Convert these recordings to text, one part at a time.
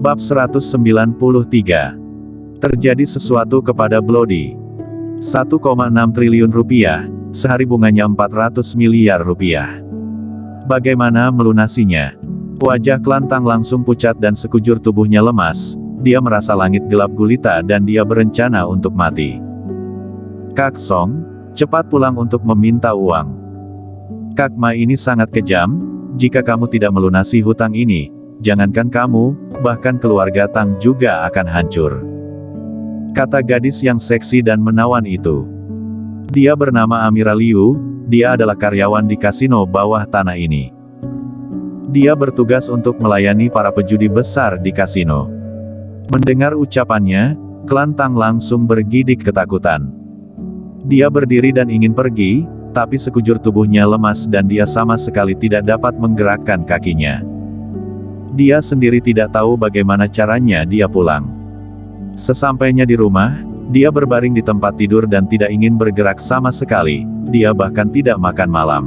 Bab 193. Terjadi sesuatu kepada Bloody. 1,6 triliun rupiah, sehari bunganya 400 miliar rupiah. Bagaimana melunasinya? Wajah Klantang langsung pucat dan sekujur tubuhnya lemas. Dia merasa langit gelap gulita dan dia berencana untuk mati. Kak Song, cepat pulang untuk meminta uang. Kak Ma ini sangat kejam. Jika kamu tidak melunasi hutang ini, jangankan kamu, bahkan keluarga Tang juga akan hancur. Kata gadis yang seksi dan menawan itu. Dia bernama Amira Liu, dia adalah karyawan di kasino bawah tanah ini. Dia bertugas untuk melayani para pejudi besar di kasino. Mendengar ucapannya, Klantang langsung bergidik ketakutan. Dia berdiri dan ingin pergi, tapi sekujur tubuhnya lemas dan dia sama sekali tidak dapat menggerakkan kakinya. Dia sendiri tidak tahu bagaimana caranya dia pulang. Sesampainya di rumah, dia berbaring di tempat tidur dan tidak ingin bergerak sama sekali, dia bahkan tidak makan malam.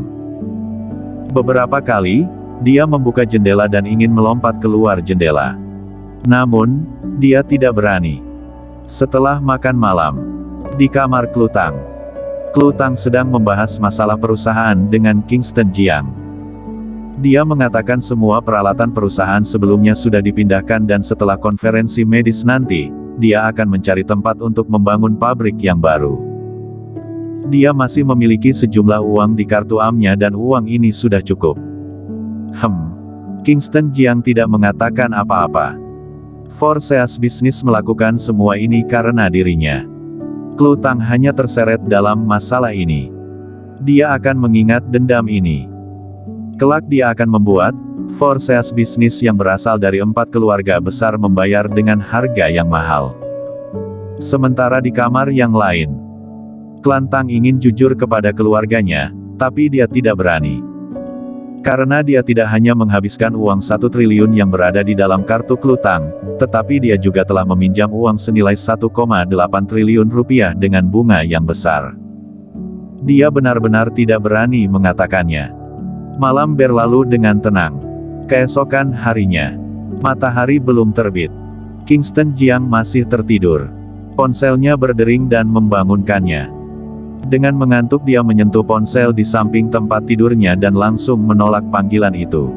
Beberapa kali, dia membuka jendela dan ingin melompat keluar jendela. Namun, dia tidak berani. Setelah makan malam, di kamar Klutang. Klutang sedang membahas masalah perusahaan dengan Kingston Jiang. Dia mengatakan semua peralatan perusahaan sebelumnya sudah dipindahkan dan setelah konferensi medis nanti, dia akan mencari tempat untuk membangun pabrik yang baru. Dia masih memiliki sejumlah uang di kartu AM-nya dan uang ini sudah cukup. Kingston Jiang tidak mengatakan apa-apa. Forseas bisnis melakukan semua ini karena dirinya. Klutang hanya terseret dalam masalah ini. Dia akan mengingat dendam ini. Kelak dia akan membuat Forseas bisnis yang berasal dari 4 keluarga besar membayar dengan harga yang mahal. Sementara di kamar yang lain, Klantang ingin jujur kepada keluarganya, tapi dia tidak berani. Karena dia tidak hanya menghabiskan uang 1 triliun yang berada di dalam kartu Klutang, tetapi dia juga telah meminjam uang senilai 1,8 triliun rupiah dengan bunga yang besar. Dia benar-benar tidak berani mengatakannya. Malam berlalu dengan tenang. Keesokan harinya, matahari belum terbit. Kingston Jiang masih tertidur. Ponselnya berdering dan membangunkannya. Dengan mengantuk dia menyentuh ponsel di samping tempat tidurnya dan langsung menolak panggilan itu.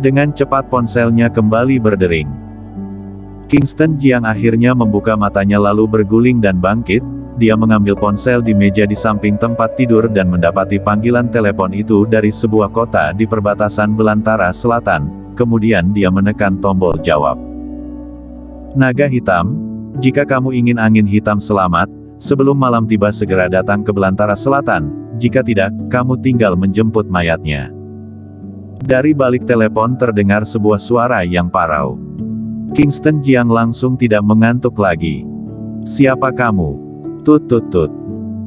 Dengan cepat ponselnya kembali berdering. Kingston Jiang akhirnya membuka matanya lalu berguling dan bangkit. Dia mengambil ponsel di meja di samping tempat tidur dan mendapati panggilan telepon itu dari sebuah kota di perbatasan Belantara Selatan. Kemudian dia menekan tombol jawab. Naga hitam, jika kamu ingin angin hitam selamat, sebelum malam tiba segera datang ke Belantara Selatan, jika tidak, kamu tinggal menjemput mayatnya. Dari balik telepon terdengar sebuah suara yang parau. Kingston Jiang langsung tidak mengantuk lagi. Siapa kamu? Tut tut tut.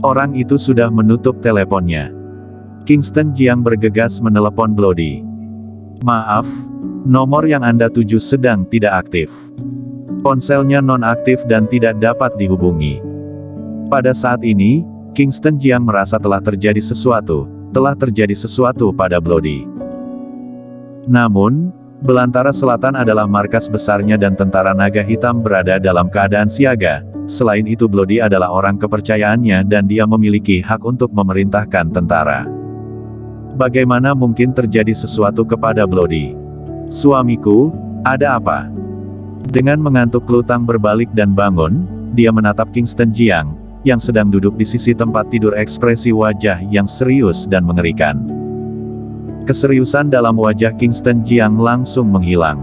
Orang itu sudah menutup teleponnya. Kingston Jiang bergegas menelepon Bloody. Maaf, nomor yang Anda tuju sedang tidak aktif. Ponselnya non-aktif dan tidak dapat dihubungi. Pada saat ini, Kingston Jiang merasa telah terjadi sesuatu pada Bloody. Namun, Belantara Selatan adalah markas besarnya dan tentara naga hitam berada dalam keadaan siaga. Selain itu Bloody adalah orang kepercayaannya dan dia memiliki hak untuk memerintahkan tentara. Bagaimana mungkin terjadi sesuatu kepada Bloody? Suamiku, ada apa? Dengan mengantuk Klutang berbalik dan bangun, dia menatap Kingston Jiang, yang sedang duduk di sisi tempat tidur ekspresi wajah yang serius dan mengerikan. Keseriusan dalam wajah Kingston Jiang langsung menghilang.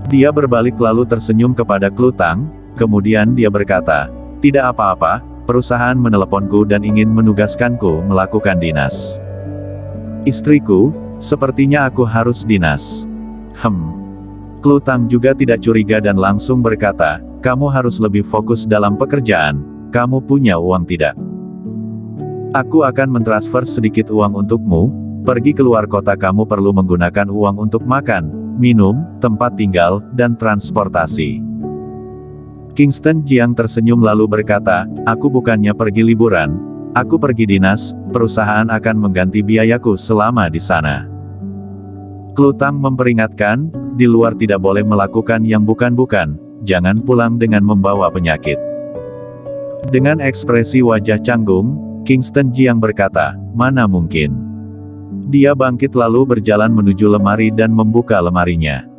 Dia berbalik lalu tersenyum kepada Klutang. Kemudian dia berkata, tidak apa-apa, perusahaan meneleponku dan ingin menugaskanku melakukan dinas. Istriku, sepertinya aku harus dinas. Klutang juga tidak curiga dan langsung berkata, kamu harus lebih fokus dalam pekerjaan, kamu punya uang tidak? Aku akan mentransfer sedikit uang untukmu, pergi keluar kota kamu perlu menggunakan uang untuk makan, minum, tempat tinggal, dan transportasi. Kingston Jiang tersenyum lalu berkata, aku bukannya pergi liburan, aku pergi dinas, perusahaan akan mengganti biayaku selama di sana. Klutang memperingatkan, di luar tidak boleh melakukan yang bukan-bukan, jangan pulang dengan membawa penyakit. Dengan ekspresi wajah canggung, Kingston Jiang berkata, mana mungkin. Dia bangkit lalu berjalan menuju lemari dan membuka lemarinya.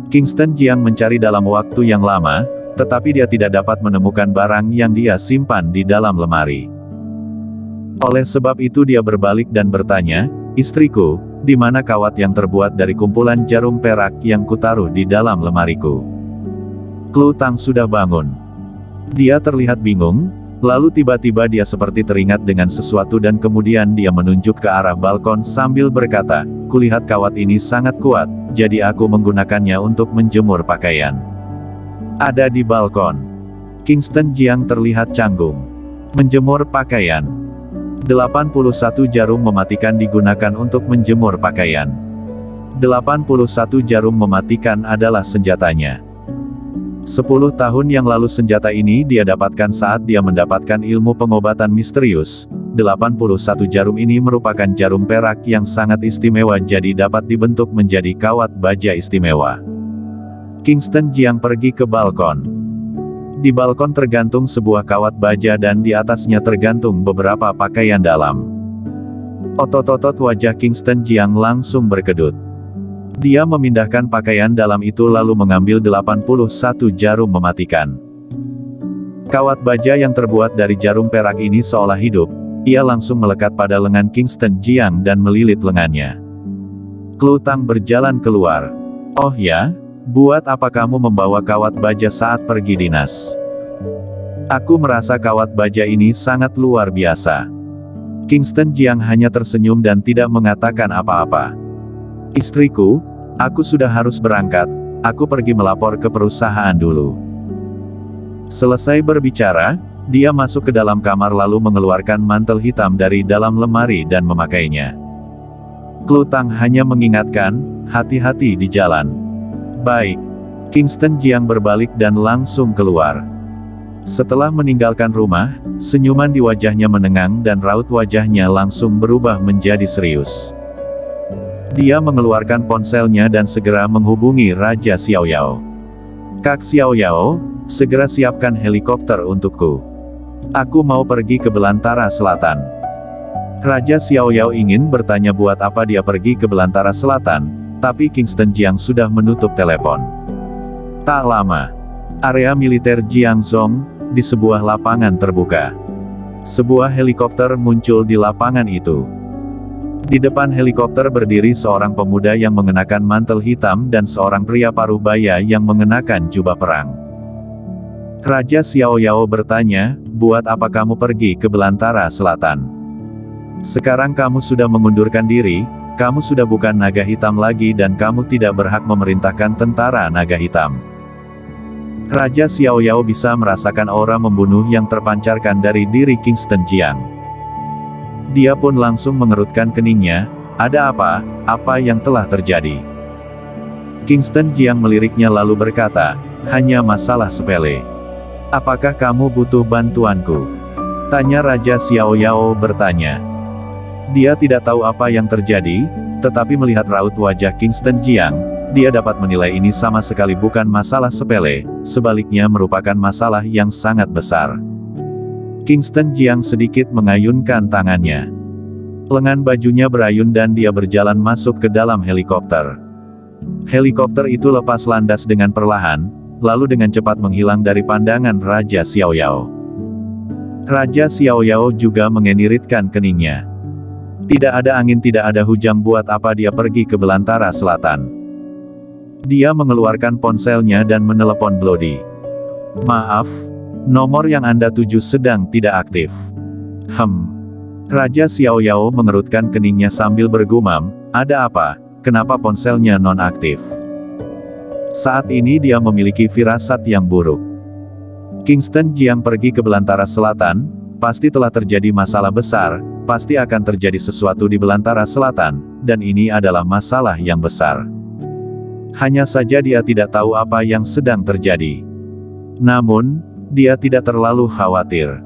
Kingston Jiang mencari dalam waktu yang lama, tetapi dia tidak dapat menemukan barang yang dia simpan di dalam lemari. Oleh sebab itu dia berbalik dan bertanya, istriku, di mana kawat yang terbuat dari kumpulan jarum perak yang kutaruh di dalam lemariku? Klu Tang sudah bangun. Dia terlihat bingung, lalu tiba-tiba dia seperti teringat dengan sesuatu dan kemudian dia menunjuk ke arah balkon sambil berkata, kulihat kawat ini sangat kuat, jadi aku menggunakannya untuk menjemur pakaian. Ada di balkon. Kingston Jiang terlihat canggung. Menjemur pakaian. 81 jarum mematikan digunakan untuk menjemur pakaian. 81 jarum mematikan adalah senjatanya. 10 tahun yang lalu senjata ini dia dapatkan saat dia mendapatkan ilmu pengobatan misterius. 81 jarum ini merupakan jarum perak yang sangat istimewa jadi dapat dibentuk menjadi kawat baja istimewa. Kingston Jiang pergi ke balkon. Di balkon tergantung sebuah kawat baja dan di atasnya tergantung beberapa pakaian dalam. Otot-otot wajah Kingston Jiang langsung berkedut. Dia memindahkan pakaian dalam itu lalu mengambil 81 jarum mematikan. Kawat baja yang terbuat dari jarum perak ini seolah hidup, ia langsung melekat pada lengan Kingston Jiang dan melilit lengannya. Klu Tang berjalan keluar. Oh ya? Buat apa kamu membawa kawat baja saat pergi dinas? Aku merasa kawat baja ini sangat luar biasa. Kingston Jiang hanya tersenyum dan tidak mengatakan apa-apa. Istriku, aku sudah harus berangkat, aku pergi melapor ke perusahaan dulu. Selesai berbicara, dia masuk ke dalam kamar lalu mengeluarkan mantel hitam dari dalam lemari dan memakainya. Klu Tang hanya mengingatkan, hati-hati di jalan. Baik. Kingston Jiang berbalik dan langsung keluar. Setelah meninggalkan rumah, senyuman di wajahnya menengang dan raut wajahnya langsung berubah menjadi serius. Dia mengeluarkan ponselnya dan segera menghubungi Raja Xiaoyao. Kak Xiaoyao, segera siapkan helikopter untukku. Aku mau pergi ke Belantara Selatan. Raja Xiaoyao ingin bertanya buat apa dia pergi ke Belantara Selatan, tapi Kingston Jiang sudah menutup telepon. Tak lama, area militer Jiangzhong, di sebuah lapangan terbuka. Sebuah helikopter muncul di lapangan itu. Di depan helikopter berdiri seorang pemuda yang mengenakan mantel hitam dan seorang pria paruh baya yang mengenakan jubah perang. Raja Xiaoyao bertanya, buat apa kamu pergi ke Belantara Selatan? Sekarang kamu sudah mengundurkan diri, kamu sudah bukan naga hitam lagi dan kamu tidak berhak memerintahkan tentara naga hitam. Raja Xiaoyao bisa merasakan aura membunuh yang terpancarkan dari diri Kingston Jiang. Dia pun langsung mengerutkan keningnya, ada apa, apa yang telah terjadi? Kingston Jiang meliriknya lalu berkata, hanya masalah sepele. Apakah kamu butuh bantuanku? Tanya Raja Xiaoyao bertanya. Dia tidak tahu apa yang terjadi, tetapi melihat raut wajah Kingston Jiang, dia dapat menilai ini sama sekali bukan masalah sepele, sebaliknya merupakan masalah yang sangat besar. Kingston Jiang sedikit mengayunkan tangannya. Lengan bajunya berayun dan dia berjalan masuk ke dalam helikopter. Helikopter itu lepas landas dengan perlahan, lalu dengan cepat menghilang dari pandangan Raja Xiaoyao. Raja Xiaoyao juga mengeniritkan keningnya. Tidak ada angin tidak ada hujan buat apa dia pergi ke Belantara Selatan. Dia mengeluarkan ponselnya dan menelepon Bloody. Maaf, nomor yang Anda tuju sedang tidak aktif. Raja Xiaoyao mengerutkan keningnya sambil bergumam, ada apa, kenapa ponselnya non-aktif? Saat ini dia memiliki firasat yang buruk. Kingston Jiang pergi ke Belantara Selatan, pasti telah terjadi masalah besar, pasti akan terjadi sesuatu di Belantara Selatan, dan ini adalah masalah yang besar. Hanya saja dia tidak tahu apa yang sedang terjadi. Namun, dia tidak terlalu khawatir.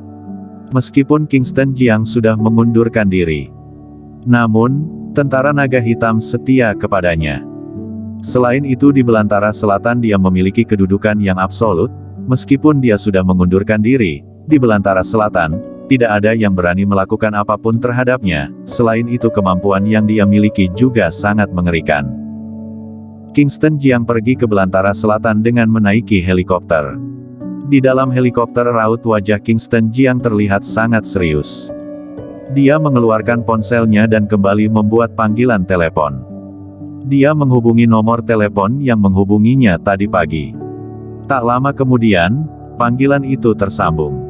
Meskipun Kingston Jiang sudah mengundurkan diri. Namun, tentara naga hitam setia kepadanya. Selain itu di belantara selatan dia memiliki kedudukan yang absolut, meskipun dia sudah mengundurkan diri, di belantara selatan, tidak ada yang berani melakukan apapun terhadapnya, selain itu kemampuan yang dia miliki juga sangat mengerikan. Kingston Jiang pergi ke belantara selatan dengan menaiki helikopter. Di dalam helikopter raut wajah Kingston Jiang terlihat sangat serius. Dia mengeluarkan ponselnya dan kembali membuat panggilan telepon. Dia menghubungi nomor telepon yang menghubunginya tadi pagi. Tak lama kemudian, panggilan itu tersambung.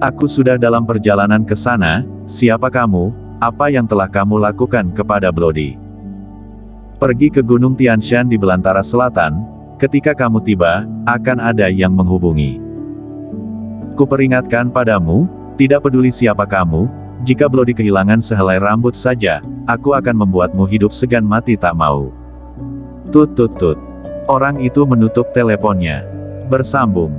Aku sudah dalam perjalanan ke sana, siapa kamu, apa yang telah kamu lakukan kepada Bloody? Pergi ke Gunung Tianshan di belantara selatan, ketika kamu tiba, akan ada yang menghubungi. Kuperingatkan padamu, tidak peduli siapa kamu, jika Bloody kehilangan sehelai rambut saja, aku akan membuatmu hidup segan mati tak mau. Tut tut tut. Orang itu menutup teleponnya. Bersambung.